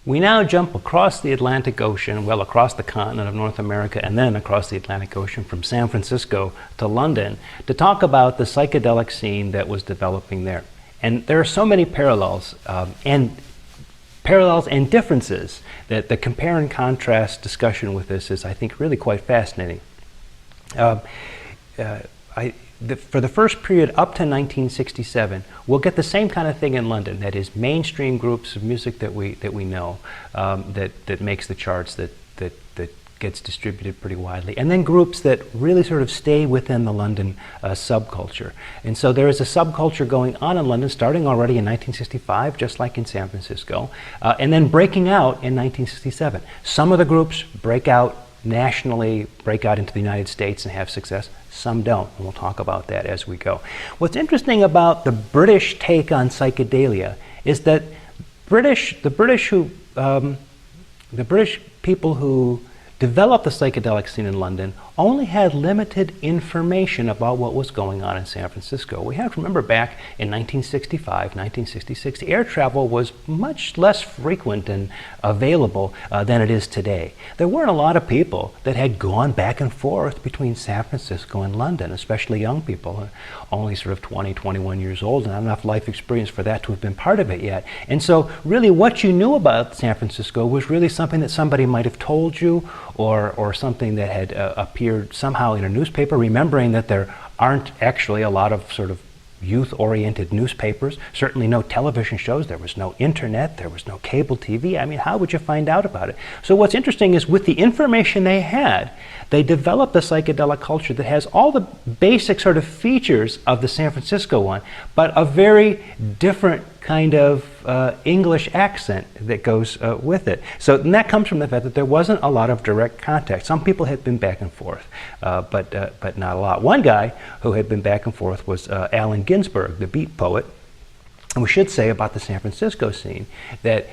We now jump across the Atlantic Ocean, well, across the continent of North America, and then across the Atlantic Ocean from San Francisco to London to talk about the psychedelic scene that was developing there. And there are so many parallels and differences that the compare and contrast discussion with this is, I think, really quite fascinating. For the first period up to 1967, we'll get the same kind of thing in London. That is, mainstream groups of music that we know that makes the charts, that gets distributed pretty widely, and then groups that really sort of stay within the London subculture. And so there is a subculture going on in London, starting already in 1965, just like in San Francisco, and then breaking out in 1967. Some of the groups break out nationally, break out into the United States and have success. Some don't, and we'll talk about that as we go. What's interesting about the British take on psychedelia is that the British people who developed the psychedelic scene in London only had limited information about what was going on in San Francisco. We have to remember back in 1965, 1966, air travel was much less frequent and available than it is today. There weren't a lot of people that had gone back and forth between San Francisco and London, especially young people, only sort of 20, 21 years old, and not enough life experience for that to have been part of it yet. And so really what you knew about San Francisco was really something that somebody might have told you, or something that had appeared somehow in a newspaper, remembering that there aren't actually a lot of sort of youth-oriented newspapers, certainly no television shows, there was no internet, there was no cable TV. I mean, how would you find out about it? So what's interesting is with the information they had, they developed a psychedelic culture that has all the basic sort of features of the San Francisco one, but a very different kind of English accent that goes with it. So and that comes from the fact that there wasn't a lot of direct contact. Some people had been back and forth, but not a lot. One guy who had been back and forth was Allen Ginsberg, the beat poet. And we should say about the San Francisco scene that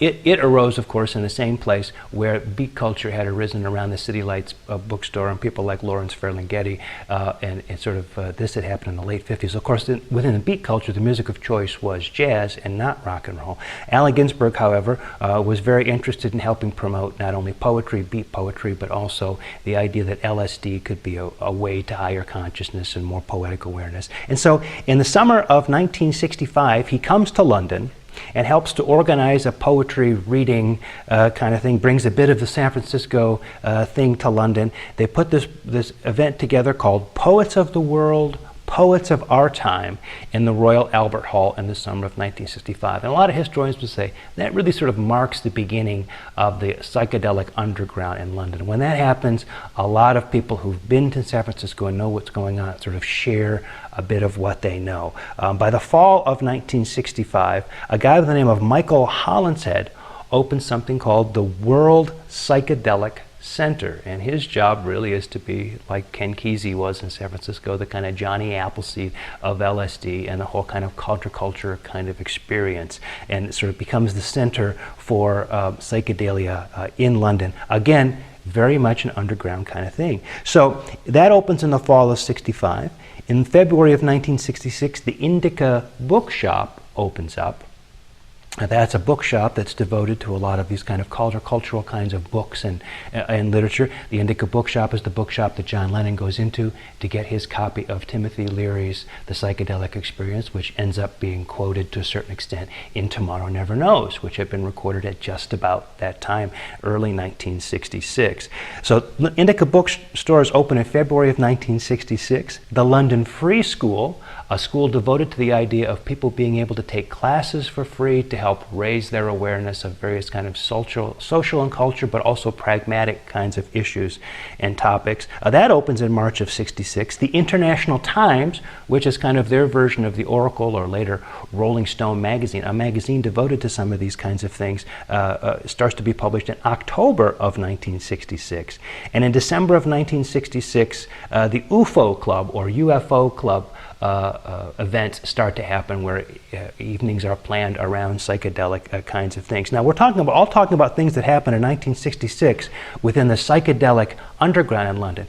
it arose, of course, in the same place where beat culture had arisen around the City Lights bookstore and people like Lawrence Ferlinghetti, and sort of this had happened in the late 50s. Of course, within the beat culture, the music of choice was jazz and not rock and roll. Allen Ginsberg, however, was very interested in helping promote not only poetry, beat poetry, but also the idea that LSD could be a way to higher consciousness and more poetic awareness. And so in the summer of 1965, he comes to London and helps to organize a poetry reading kind of thing, brings a bit of the San Francisco thing to London. They put this event together called Poets of the World, Poets of Our Time in the Royal Albert Hall in the summer of 1965. And a lot of historians would say that really sort of marks the beginning of the psychedelic underground in London. When that happens, a lot of people who've been to San Francisco and know what's going on sort of share a bit of what they know. By the fall of 1965, a guy by the name of Michael Hollinshead opened something called the World Psychedelic Center, and his job really is to be like Ken Kesey was in San Francisco, the kind of Johnny Appleseed of LSD and the whole kind of counterculture kind of experience, and it sort of becomes the center for psychedelia in London. Again, very much an underground kind of thing. So that opens in the fall of '65. In February of 1966, the Indica Bookshop opens up. That's a bookshop that's devoted to a lot of these kind of cultural kinds of books and literature. The Indica Bookshop is the bookshop that John Lennon goes into to get his copy of Timothy Leary's The Psychedelic Experience, which ends up being quoted to a certain extent in Tomorrow Never Knows, which had been recorded at just about that time, early 1966. So Indica bookstores open in February of 1966. The London Free School, a school devoted to the idea of people being able to take classes for free to help raise their awareness of various kind of social and culture, but also pragmatic kinds of issues and topics. That opens in March of '66. The International Times, which is kind of their version of the Oracle or later Rolling Stone magazine, a magazine devoted to some of these kinds of things, starts to be published in October of 1966. And in December of 1966, the UFO Club or UFO Club events start to happen where evenings are planned around psychedelic kinds of things. Now we're talking about things that happened in 1966 within the psychedelic underground in London.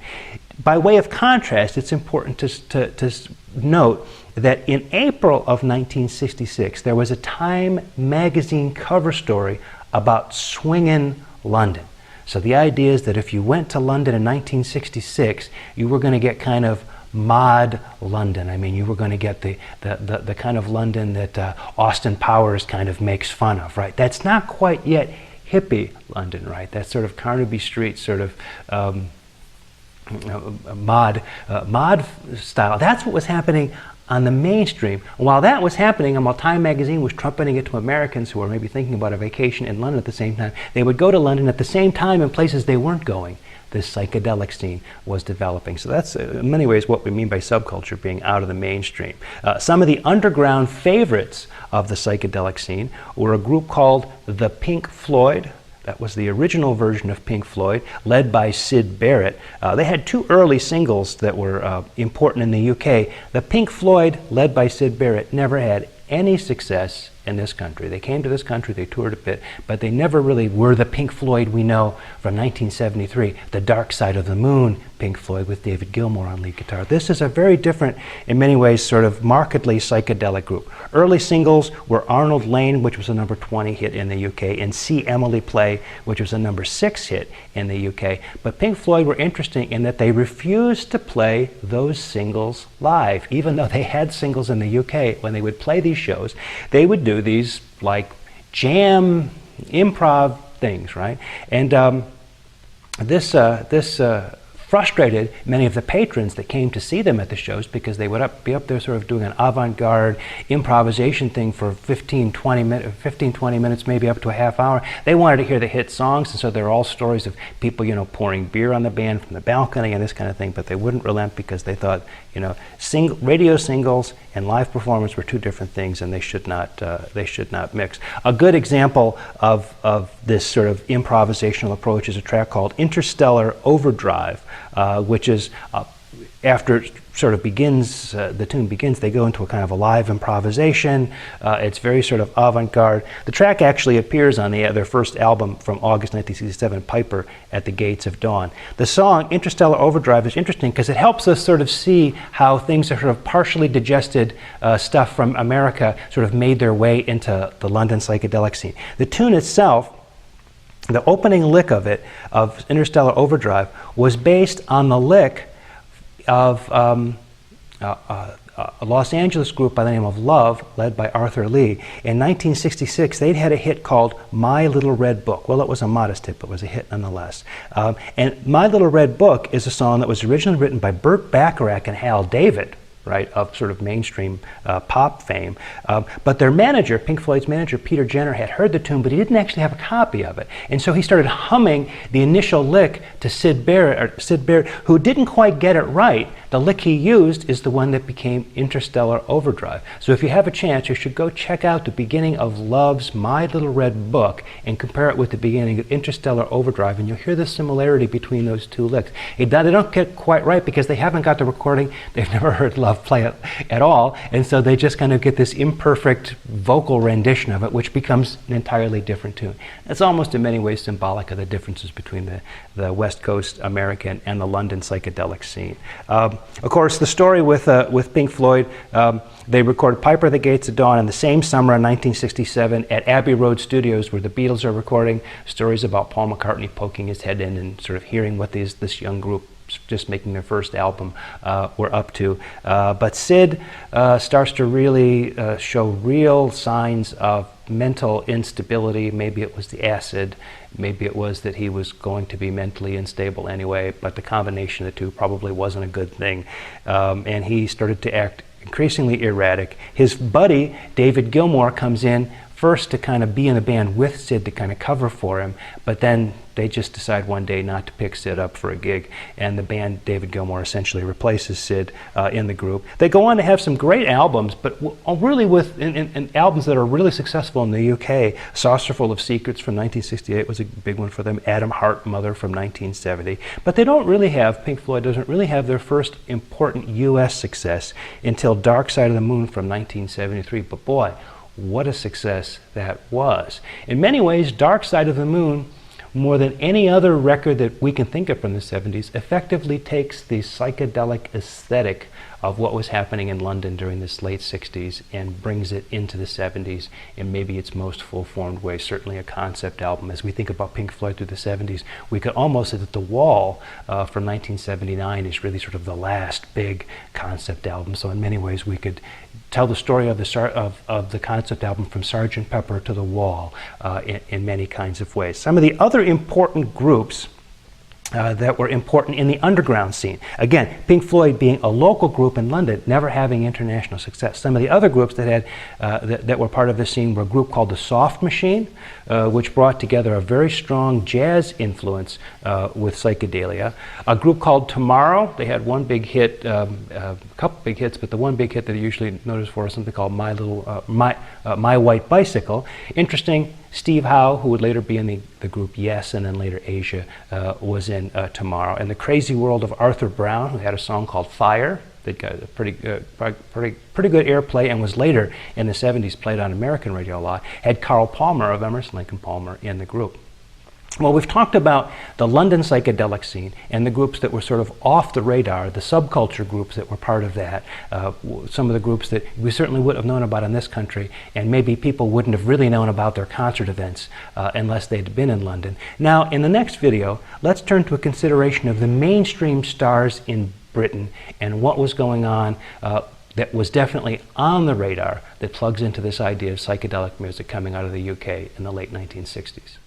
By way of contrast, it's important to note that in April of 1966, there was a Time magazine cover story about swingin' London. So the idea is that if you went to London in 1966, you were going to get kind of mod London. I mean, you were going to get the kind of London that Austin Powers kind of makes fun of, right? That's not quite yet hippie London, right? That's sort of Carnaby Street sort of mod style. That's what was happening on the mainstream. While that was happening, and while Time magazine was trumpeting it to Americans who were maybe thinking about a vacation in London at the same time, they would go to London at the same time in places they weren't going. This psychedelic scene was developing. So that's in many ways what we mean by subculture being out of the mainstream. Some of the underground favorites of the psychedelic scene were a group called the Pink Floyd. That was the original version of Pink Floyd, led by Syd Barrett. They had two early singles that were important in the UK. The Pink Floyd, led by Syd Barrett, never had any success in this country. They came to this country, they toured a bit, but they never really were the Pink Floyd we know from 1973, The Dark Side of the Moon Pink Floyd with David Gilmour on lead guitar. This is a very different, in many ways, sort of markedly psychedelic group. Early singles were Arnold Lane, which was a number 20 hit in the UK, and See Emily Play, which was a number 6 hit in the UK. But Pink Floyd were interesting in that they refused to play those singles live. Even though they had singles in the UK, when they would play these shows, they would do these like jam improv things, right? And this frustrated many of the patrons that came to see them at the shows, because they would be up there sort of doing an avant-garde improvisation thing for 15, 20 minutes, maybe up to a half hour. They wanted to hear the hit songs, and so there are all stories of people, you know, pouring beer on the band from the balcony and this kind of thing, but they wouldn't relent because they thought, you know, radio singles and live performance were two different things, and they should not mix. A good example of this sort of improvisational approach is a track called Interstellar Overdrive, which is after sort of begins, the tune begins, they go into a kind of a live improvisation. It's very sort of avant-garde. The track actually appears on their first album from August 1967, Piper at the Gates of Dawn. The song Interstellar Overdrive is interesting because it helps us sort of see how things are sort of partially digested stuff from America sort of made their way into the London psychedelic scene. The tune itself, the opening lick of it, of Interstellar Overdrive, was based on the lick of a Los Angeles group by the name of Love, led by Arthur Lee. In 1966, they'd had a hit called My Little Red Book. Well, it was a modest hit, but it was a hit nonetheless. And My Little Red Book is a song that was originally written by Burt Bacharach and Hal David, right, of sort of mainstream pop fame. But their manager, Pink Floyd's manager, Peter Jenner, had heard the tune, but he didn't actually have a copy of it. And so he started humming the initial lick to Syd Barrett, who didn't quite get it right. The lick he used is the one that became Interstellar Overdrive. So if you have a chance, you should go check out the beginning of Love's My Little Red Book and compare it with the beginning of Interstellar Overdrive, and you'll hear the similarity between those two licks. They don't get quite right because they haven't got the recording. They've never heard Love play it at all, and so they just kind of get this imperfect vocal rendition of it, which becomes an entirely different tune. It's almost in many ways symbolic of the differences between the West Coast American and the London psychedelic scene. Of course, the story with Pink Floyd, they recorded Piper at the Gates of Dawn in the same summer in 1967 at Abbey Road Studios, where the Beatles are recording stories about Paul McCartney poking his head in and sort of hearing what this young group just making their first album were up to. But Syd starts to really show real signs of mental instability. Maybe it was the acid, maybe it was that he was going to be mentally unstable anyway, but the combination of the two probably wasn't a good thing. And he started to act increasingly erratic. His buddy, David Gilmour, comes in first to kind of be in the band with Syd to kind of cover for him, but then they just decide one day not to pick Syd up for a gig, and the band, David Gilmour, essentially replaces Syd in the group. They go on to have some great albums, but really in albums that are really successful in the UK. Saucerful of Secrets from 1968 was a big one for them. Adam Hart Mother from 1970. But they don't really have, Pink Floyd doesn't really have their first important US success until Dark Side of the Moon from 1973. But boy, what a success that was. In many ways, Dark Side of the Moon, more than any other record that we can think of from the 70s, effectively takes the psychedelic aesthetic of what was happening in London during this late 60s and brings it into the 70s in maybe its most full-formed way, certainly a concept album. As we think about Pink Floyd through the 70s, we could almost say that The Wall from 1979 is really sort of the last big concept album. So in many ways we could tell the story of the concept album from Sgt. Pepper to The Wall in many kinds of ways. Some of the other important groups that were important in the underground scene. Again, Pink Floyd being a local group in London, never having international success. Some of the other groups that had that were part of the scene were a group called the Soft Machine, which brought together a very strong jazz influence with psychedelia. A group called Tomorrow, they had one big hit, a couple big hits, but the one big hit that you usually notice for is something called My White Bicycle. Interesting. Steve Howe, who would later be in the group Yes and then later Asia, was in Tomorrow. And The Crazy World of Arthur Brown, who had a song called Fire that got a pretty good airplay and was later in the 70s played on American radio a lot, had Carl Palmer of Emerson, Lake and Palmer in the group. Well, we've talked about the London psychedelic scene and the groups that were sort of off the radar, the subculture groups that were part of that, some of the groups that we certainly wouldn't have known about in this country, and maybe people wouldn't have really known about their concert events unless they'd been in London. Now, in the next video, let's turn to a consideration of the mainstream stars in Britain and what was going on that was definitely on the radar that plugs into this idea of psychedelic music coming out of the UK in the late 1960s.